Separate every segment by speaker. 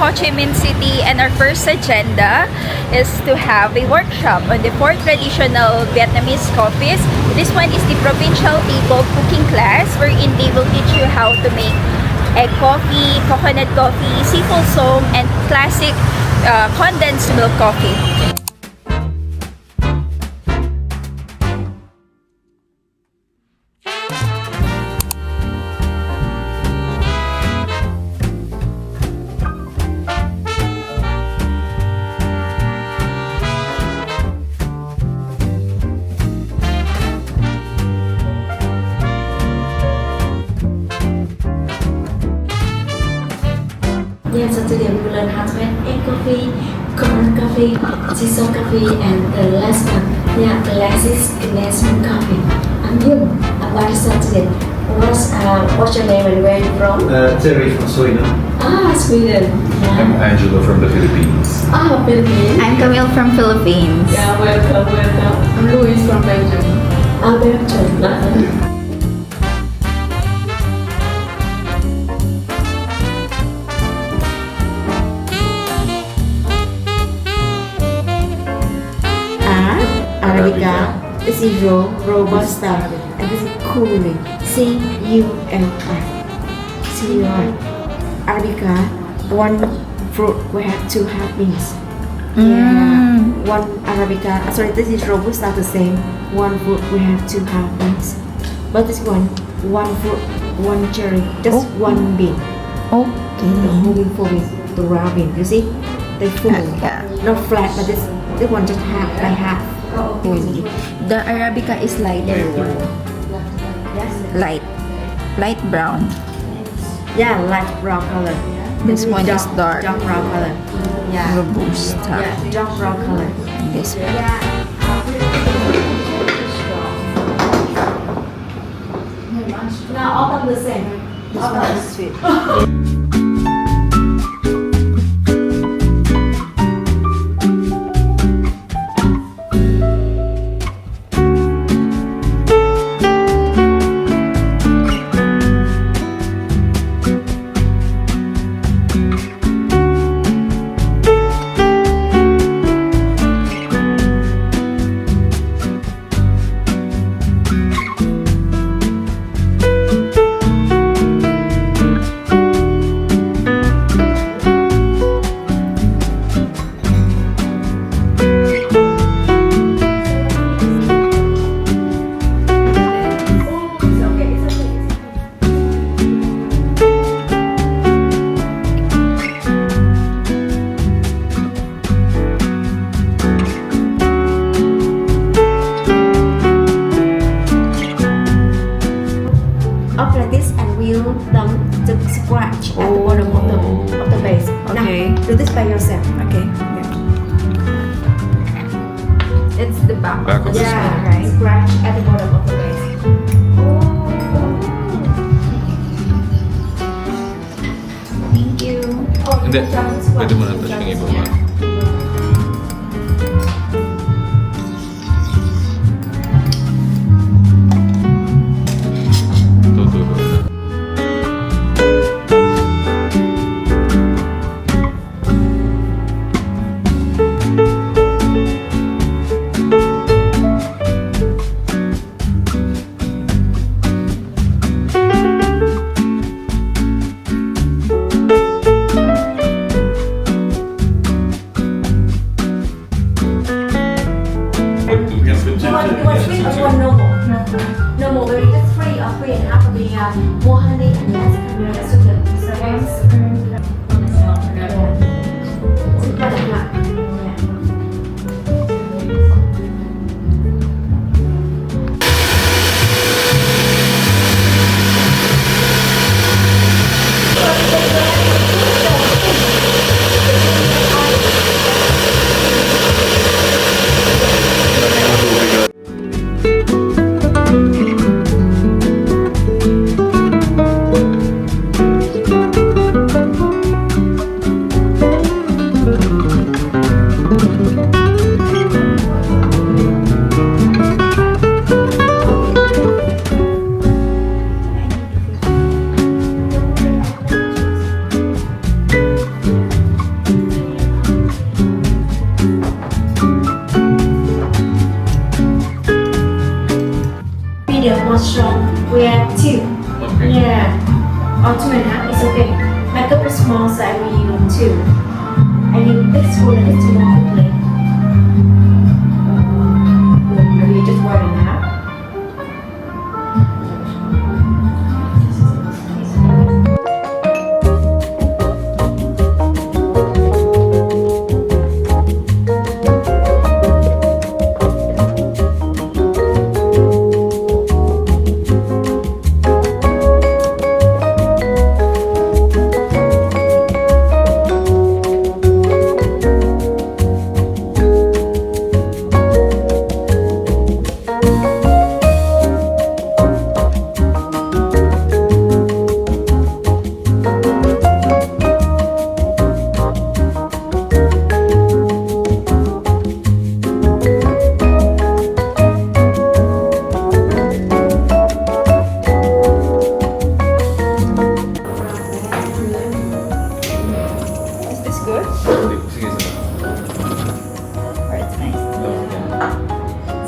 Speaker 1: Ho Chi Minh City, and our first agenda is to have a workshop on the 4 traditional Vietnamese coffees. This one is the provincial table cooking class, wherein they will teach you how to make egg coffee, coconut coffee, seafood song, and classic condensed milk coffee.
Speaker 2: Yeah, so today we will learn how to make egg coffee, coconut coffee, sea coffee, and the last one, yeah, Classic Condensed Milk Coffee. I'm you, I'm barista today. What's your name and where are you from?
Speaker 3: Terry from Sweden.
Speaker 2: Ah, Sweden. Yeah.
Speaker 3: I'm Angelo from the Philippines.
Speaker 2: Ah, Philippines.
Speaker 1: I'm Camille from Philippines.
Speaker 2: Yeah, welcome.
Speaker 4: I'm Louise from Belgium.
Speaker 2: Ah, Belgium. Arabica, this is Robusta, and this is Cooling. C-U-L-I. C-U-L. Arabica, one fruit we have 2 helpings. Yeah, one Arabica, sorry, this is Robusta the same. One fruit we have 2 helpings. But this one fruit, 1 cherry, just 1 bean.
Speaker 1: Okay.
Speaker 2: The whole bean full with the raw bean, you see? They full,
Speaker 1: Yeah.
Speaker 2: not flat, but this one just half by half.
Speaker 1: The Arabica is lighter one. Light brown.
Speaker 2: Yeah, light brown color.
Speaker 1: This one is dark.
Speaker 2: Dark brown color. Yeah.
Speaker 1: Robusta.
Speaker 2: Yeah, dark brown color.
Speaker 1: And this one.
Speaker 2: Now all of the same.
Speaker 1: This one is sweet.
Speaker 2: Up like this, and we'll dump the scratch at the bottom of the base.
Speaker 1: Okay.
Speaker 2: Now, do this by yourself.
Speaker 1: Okay. It's the back.
Speaker 3: Back of the
Speaker 2: Yeah,
Speaker 1: right.
Speaker 2: Scratch at the bottom of the base.
Speaker 1: Thank you.
Speaker 3: Hindi, pwede mo natin siyang ibaba. Tuturo na.
Speaker 2: I think this school is too long to play. Maybe you just want a nap.
Speaker 1: Is this good?
Speaker 3: Sige, sige.
Speaker 1: Or it's nice?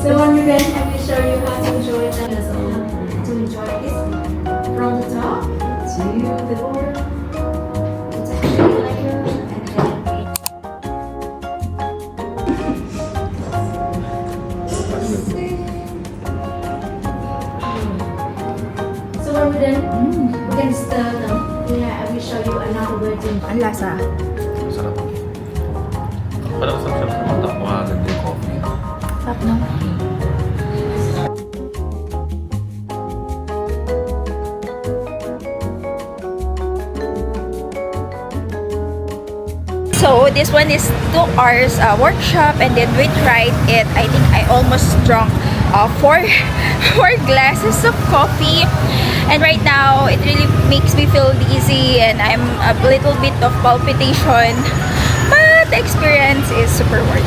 Speaker 2: So when you're done, I will show you how to enjoy the lesson. To enjoy this from the top to the door. It's actually like a and then so when we're done, we can stir them. Yeah, I will show you another way to
Speaker 1: Ang lasa.
Speaker 3: Masarap. Parang sarap sa mata. Makaganda yung coffee.
Speaker 1: Sarap, no? So this one is 2 hours workshop, and then we tried it. I think I almost drunk four glasses of coffee, and right now it really makes me feel dizzy and I'm a little bit of palpitation, but the experience is super worth